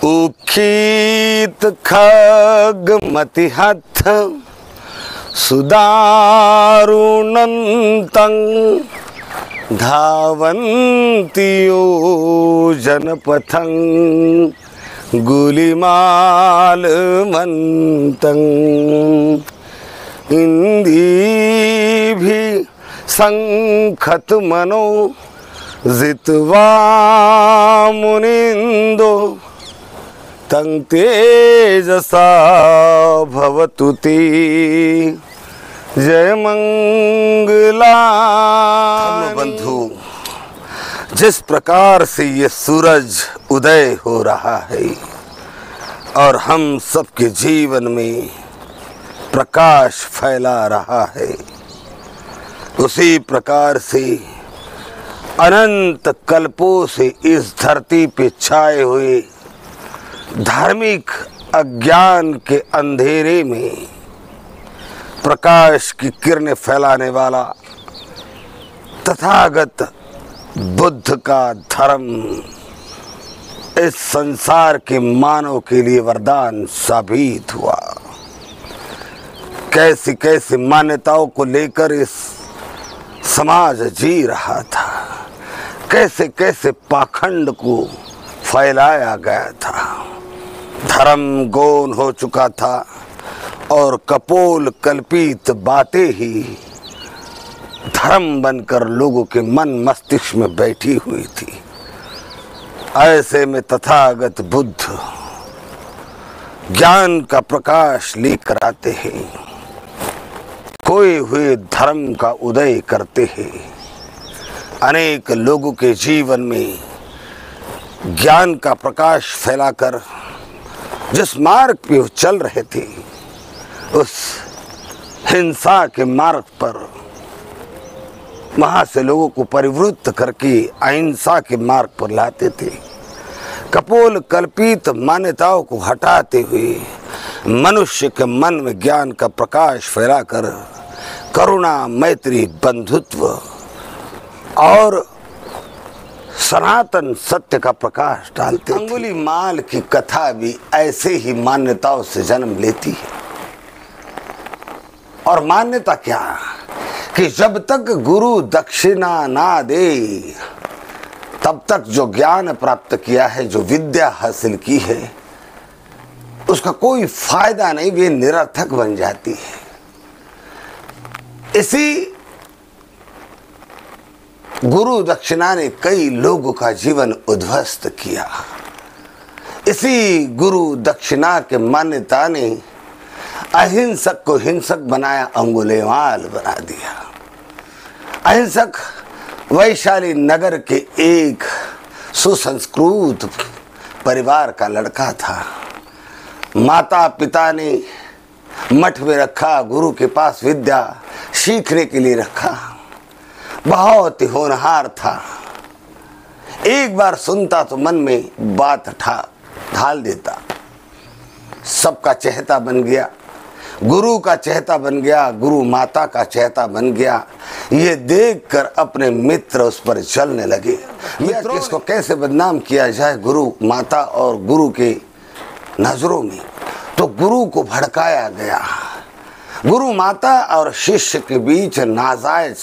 उखीत खग मति हथ सुदारुणन्तं धावन्तियो जनपथं गुलिमालमन्तं इंदीभि संखत मनो जित्वा मुनिन्दो तं तेजसा भवतु ते जय मंगला। बंधु, जिस प्रकार से ये सूरज उदय हो रहा है और हम सबके जीवन में प्रकाश फैला रहा है, उसी प्रकार से अनंत कल्पों से इस धरती पे छाए हुए धार्मिक अज्ञान के अंधेरे में प्रकाश की किरणें फैलाने वाला तथागत बुद्ध का धर्म इस संसार के मानव के लिए वरदान साबित हुआ। कैसी कैसी मान्यताओं को लेकर इस समाज जी रहा था, कैसे कैसे पाखंड को फैलाया गया था। धर्म गौण हो चुका था और कपोल कल्पित बातें ही धर्म बनकर लोगों के मन मस्तिष्क में बैठी हुई थी। ऐसे में तथागत बुद्ध ज्ञान का प्रकाश लेकर आते हैं, खोए हुए धर्म का उदय करते हैं, अनेक लोगों के जीवन में ज्ञान का प्रकाश फैलाकर जिस मार्ग पे वो चल रहे थे उस हिंसा के मार्ग पर वहां से लोगों को परिवृत्त करके अहिंसा के मार्ग पर लाते थे। कपोल कल्पित मान्यताओं को हटाते हुए मनुष्य के मन में ज्ञान का प्रकाश फैलाकर करुणा, मैत्री, बंधुत्व और सनातन सत्य का प्रकाश डालते थे। अंगुलीमाल की कथा भी ऐसे ही मान्यताओं से जन्म लेती है। और मान्यता क्या कि जब तक गुरु दक्षिणा ना दे तब तक जो ज्ञान प्राप्त किया है, जो विद्या हासिल की है, उसका कोई फायदा नहीं, वे निरर्थक बन जाती है। इसी गुरु दक्षिणा ने कई लोगों का जीवन उद्ध्वस्त किया। इसी गुरु दक्षिणा के मान्यता ने अहिंसक को हिंसक बनाया, अंगुलीमाल बना दिया। अहिंसक वैशाली नगर के एक सुसंस्कृत परिवार का लड़का था। माता पिता ने मठ में रखा, गुरु के पास विद्या सीखने के लिए रखा। बहुत ही होनहार था। एक बार सुनता तो मन में बात ढाल देता। सबका चहेता बन गया, गुरु का चहेता बन गया, गुरु माता का चहेता बन गया। ये देखकर अपने मित्र उस पर चलने लगे। मित्रों इसको कैसे बदनाम किया जाए गुरु माता और गुरु के नजरों में, तो गुरु को भड़काया गया। गुरु माता और शिष्य के बीच नाजायज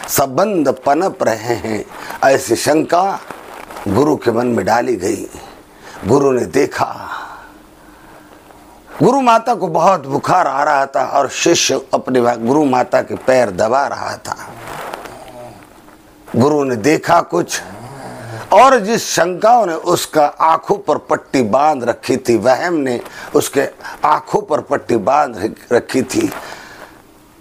संबंध पनप रहे हैं, ऐसी शंका गुरु के मन में डाली गई। गुरु ने देखा गुरु माता को बहुत बुखार आ रहा था और शिष्य अपने गुरु माता के पैर दबा रहा था। गुरु ने देखा कुछ, और जिस शंकाओं ने उसका आंखों पर पट्टी बांध रखी थी, वहम ने उसके आंखों पर पट्टी बांध रखी थी,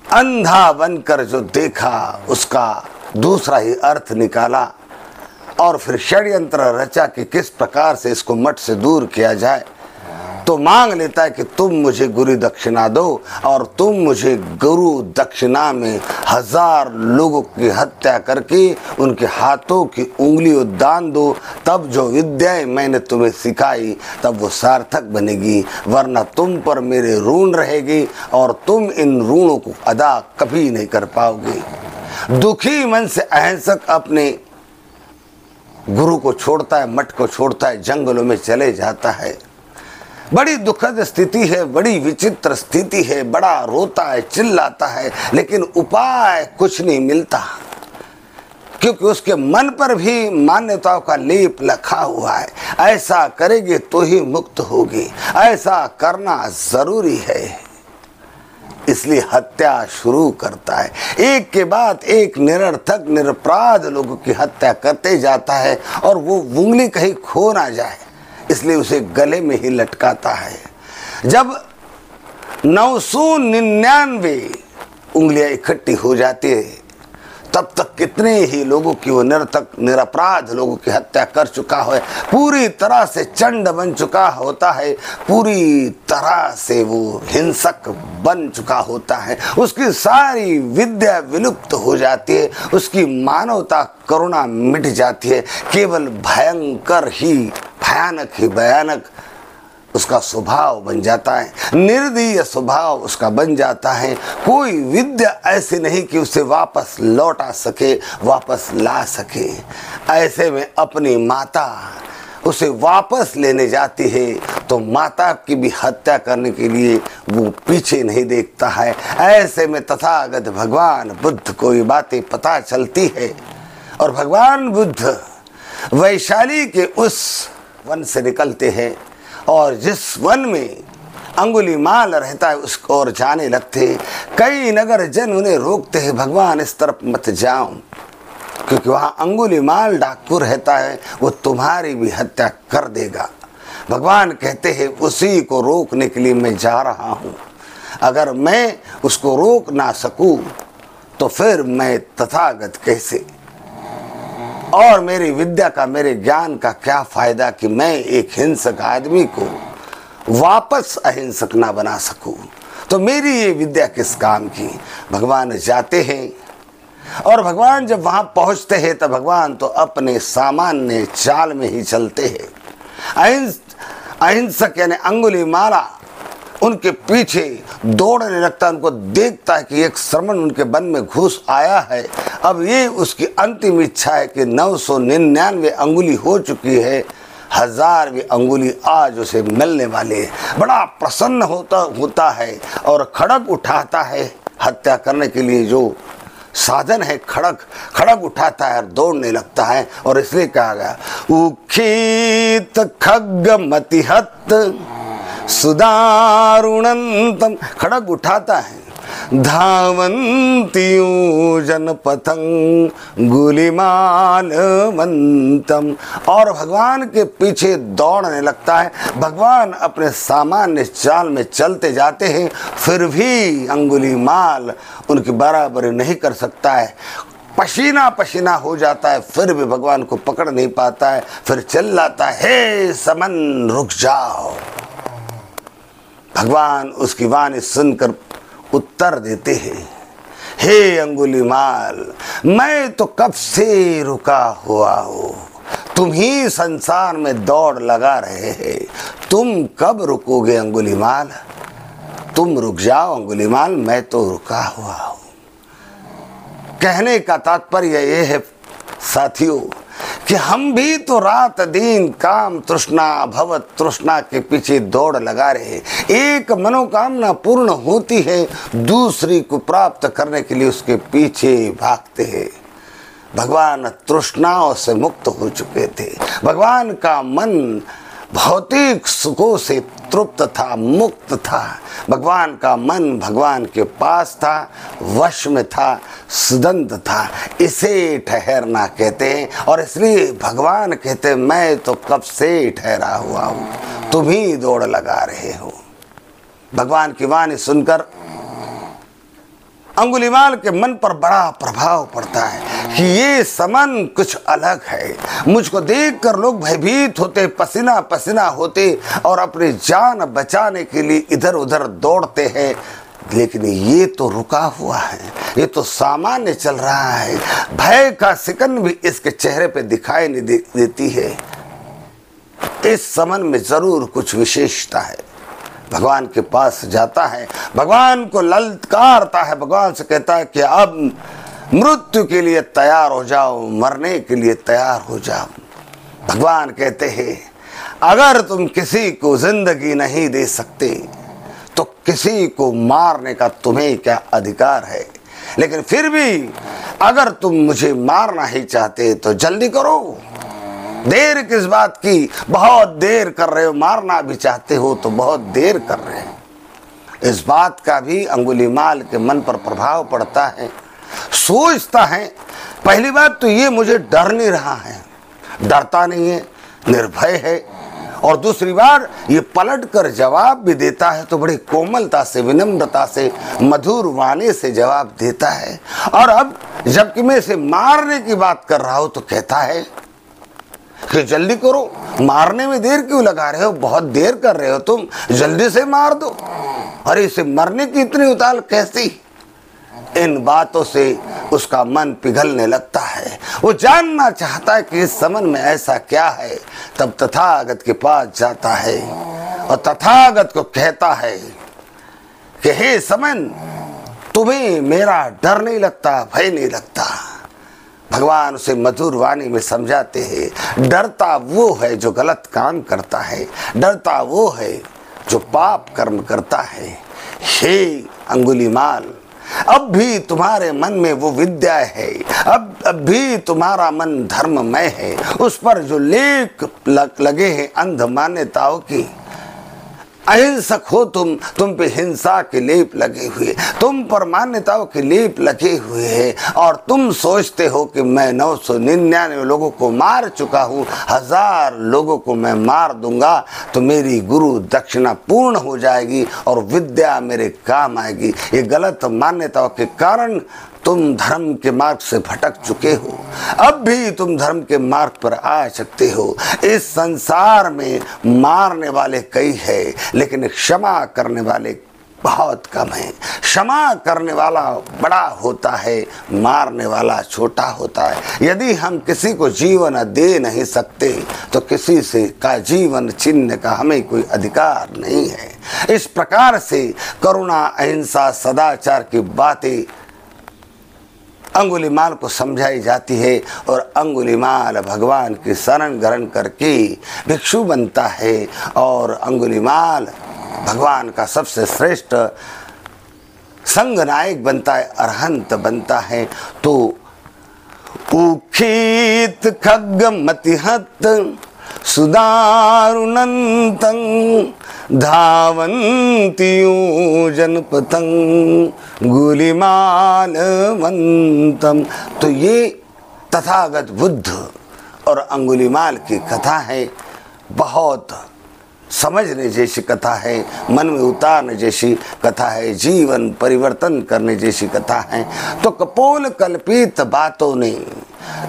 अंधा बनकर जो देखा उसका दूसरा ही अर्थ निकाला और फिर षड्यंत्र रचा कि किस प्रकार से इसको मठ से दूर किया जाए। तो मांग लेता है कि तुम मुझे गुरु दक्षिणा दो, और तुम मुझे गुरु दक्षिणा में 1000 लोगों की हत्या करके उनके हाथों की उंगलियों दान दो, तब जो विद्याएं मैंने तुम्हें सिखाई तब वो सार्थक बनेगी, वरना तुम पर मेरे ऋण रहेगी और तुम इन ऋणों को अदा कभी नहीं कर पाओगे। दुखी मन से अहिंसक अपने गुरु को छोड़ता है, मठ को छोड़ता है, जंगलों में चले जाता है। बड़ी दुखद स्थिति है, बड़ी विचित्र स्थिति है, बड़ा रोता है, चिल्लाता है, लेकिन उपाय कुछ नहीं मिलता, क्योंकि उसके मन पर भी मान्यताओं का लेप लखा हुआ है। ऐसा करेगी तो ही मुक्त होगी, ऐसा करना जरूरी है, इसलिए हत्या शुरू करता है। एक के बाद एक निरर्थक निरपराध लोगों की हत्या करते जाता है, और वो उंगली कहीं खो ना जाए इसलिए उसे गले में ही लटकाता है। जब 999 उंगलियां इकट्ठी हो जाती है, तब तक कितने ही लोगों की वो निरर्थक निरपराध लोगों की हत्या कर चुका है, पूरी तरह से चंड बन चुका होता है, पूरी तरह से वो हिंसक बन चुका होता है, उसकी सारी विद्या विलुप्त हो जाती है, उसकी मानवता करुणा मिट जाती है, केवल भयंकर ही भयानक उसका स्वभाव बन जाता है, निर्दयी स्वभाव उसका बन जाता है। कोई विद्या ऐसी नहीं कि उसे वापस लौटा सके, वापस ला सके। ऐसे में अपनी माता उसे वापस लेने जाती है तो माता की भी हत्या करने के लिए वो पीछे नहीं देखता है। ऐसे में तथागत भगवान बुद्ध को ये बातें पता चलती है, और भगवान बुद्ध वैशाली के उस वन से निकलते हैं, और जिस वन में अंगुलीमाल रहता है उस ओर जाने लगते हैं। कई नगर जन उन्हें रोकते हैं, भगवान इस तरफ मत जाओ, क्योंकि वहाँ अंगुलीमाल डाकू रहता है, वो तुम्हारी भी हत्या कर देगा। भगवान कहते हैं उसी को रोकने के लिए मैं जा रहा हूँ, अगर मैं उसको रोक ना सकूँ तो फिर मैं तथागत कैसे, और मेरी विद्या का, मेरे ज्ञान का क्या फायदा कि मैं एक हिंसक आदमी को वापस अहिंसक ना बना सकूं, तो मेरी ये विद्या किस काम की। भगवान जाते हैं, और भगवान जब वहां पहुंचते हैं तो भगवान तो अपने सामान्य चाल में ही चलते हैं। अहिंसक यानी अंगुलीमाला उनके पीछे दौड़ने लगता है, उनको देखता है कि एक श्रमण उनके मन में घुस आया है। अब ये उसकी अंतिम इच्छा है कि 999 अंगुली हो चुकी है, 1000वीं अंगुली आज उसे मिलने वाली है। बड़ा प्रसन्न होता है और खड़ग उठाता है, हत्या करने के लिए जो साधन है खड़ग उठाता है और दौड़ने लगता है। और इसलिए कहा गया उखीत खग मतिहत सुदारुणंतम, खड़ग उठाता है, धावंतियों जनपथं गुलिमाल मंतम, और भगवान के पीछे दौड़ने लगता है। भगवान अपने सामान्य चाल में चलते जाते हैं, फिर भी अंगुलीमाल उनकी बराबरी नहीं कर सकता है, पसीना पसीना हो जाता है, फिर भी भगवान को पकड़ नहीं पाता है। फिर चिल्लाता है हे समन रुक जाओ। भगवान उसकी वाणी सुनकर उत्तर देते हैं हे अंगुलीमाल, मैं तो कब से रुका हुआ हूँ, तुम ही संसार में दौड़ लगा रहे हैं, तुम कब रुकोगे अंगुलीमाल, तुम रुक जाओ अंगुलीमाल, मैं तो रुका हुआ हूँ। कहने का तात्पर्य ये है साथियों कि हम भी तो रात दिन काम तृष्णा भव तृष्णा के पीछे दौड़ लगा रहे। एक मनोकामना पूर्ण होती है, दूसरी को प्राप्त करने के लिए उसके पीछे भागते हैं। भगवान तृष्णाओं से मुक्त हो चुके थे। भगवान का मन भौतिक सुखों से तृप्त था, मुक्त था। भगवान का मन भगवान के पास था, वश में था, सुदंत था। इसे ठहरना कहते हैं, और इसलिए भगवान कहते हैं मैं तो कब से ठहरा हुआ हूँ, तुम ही दौड़ लगा रहे हो। भगवान की वाणी सुनकर अंगुलीमाल के मन पर बड़ा प्रभाव पड़ता है। कि ये समन कुछ अलग है। मुझको देखकर लोग भयभीत होते, पसीना पसीना होते और अपनी जान बचाने के लिए इधर उधर दौड़ते हैं, लेकिन ये तो रुका हुआ है, ये तो सामान्य चल रहा है। भय का सिकन भी इसके चेहरे पे दिखाई नहीं देती है। इस समन में जरूर कुछ विशेषता है। भगवान के पास जाता है, भगवान को ललकारता है, भगवान से कहता है कि अब मृत्यु के लिए तैयार हो जाओ, मरने के लिए तैयार हो जाओ। भगवान कहते हैं अगर तुम किसी को जिंदगी नहीं दे सकते तो किसी को मारने का तुम्हें क्या अधिकार है। लेकिन फिर भी अगर तुम मुझे मारना ही चाहते तो जल्दी करो, देर किस बात की, बहुत देर कर रहे हो। मारना भी चाहते हो तो बहुत देर कर रहे हो। इस बात का भी अंगुलीमाल के मन पर प्रभाव पड़ता है। सोचता है पहली बात तो ये मुझे डर नहीं रहा है, डरता नहीं है, निर्भय है। और दूसरी बार ये पलट कर जवाब भी देता है तो बड़ी कोमलता से, विनम्रता से, मधुर वाणी से जवाब देता है। और अब जबकि मैं इसे मारने की बात कर रहा हूं तो कहता है कि जल्दी करो, मारने में देर क्यों लगा रहे हो, बहुत देर कर रहे हो तुम, जल्दी से मार दो। अरे इसे मरने की इतनी उताल कैसी। इन बातों से उसका मन पिघलने लगता है। वो जानना चाहता है कि इस समन में ऐसा क्या है। तब तथागत के पास जाता है और तथागत को कहता है कि हे समन, तुम्हें मेरा डर नहीं लगता, भय नहीं लगता। भगवान उसे मधुर वाणी में समझाते हैं डरता वो है जो गलत काम करता है, डरता वो है जो पाप कर्म करता है। हे अंगुलीमाल, अब भी तुम्हारे मन में वो विद्या है, अब भी तुम्हारा मन धर्ममय है। उस पर जो लेख लगे हैं अंध मान्यताओं की, अहिंसक हो तुम पे हिंसा के लेप लगे हुए, तुम पर मान्यताओं के लेप लगे हुए हैं। और तुम सोचते हो कि मैं 999 लोगों को मार चुका हूँ, 1000 लोगों को मैं मार दूंगा तो मेरी गुरु दक्षिणा पूर्ण हो जाएगी और विद्या मेरे काम आएगी। ये गलत मान्यताओं के कारण तुम धर्म के मार्ग से भटक चुके हो। अब भी तुम धर्म के मार्ग पर आ सकते हो। इस संसार में मारने वाले कई हैं, लेकिन क्षमा करने वाले बहुत कम हैं। क्षमा करने वाला बड़ा होता है, मारने वाला छोटा होता है। यदि हम किसी को जीवन दे नहीं सकते तो किसी से का जीवन छीनने का हमें कोई अधिकार नहीं है। इस प्रकार से करुणा, अहिंसा, सदाचार की बातें अंगुलीमाल को समझाई जाती है और अंगुलीमाल भगवान की शरण ग्रहण करके भिक्षु बनता है और अंगुलीमाल भगवान का सबसे श्रेष्ठ संग नायक बनता है, अरहंत बनता है। तो उखीत खग्गमतिहत सुदारुणन्तं धावन्ति जनपतं गुलिमालवन्तं। तो ये तथागत बुद्ध और अंगुलीमाल की कथा है। बहुत समझने जैसी कथा है, मन में उतारने जैसी कथा है, जीवन परिवर्तन करने जैसी कथा है। तो कपोल कल्पित बातों ने,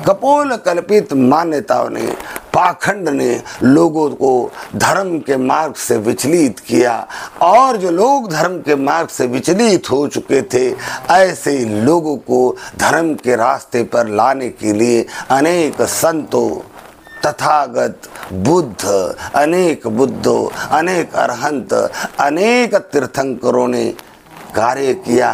कपोल कल्पित मान्यताओं ने, पाखंड ने लोगों को धर्म के मार्ग से विचलित किया। और जो लोग धर्म के मार्ग से विचलित हो चुके थे, ऐसे लोगों को धर्म के रास्ते पर लाने के लिए अनेक संतों, तथागत बुद्ध, अनेक बुद्धों, अनेक अरहंत, अनेक तीर्थंकरों ने कार्य किया।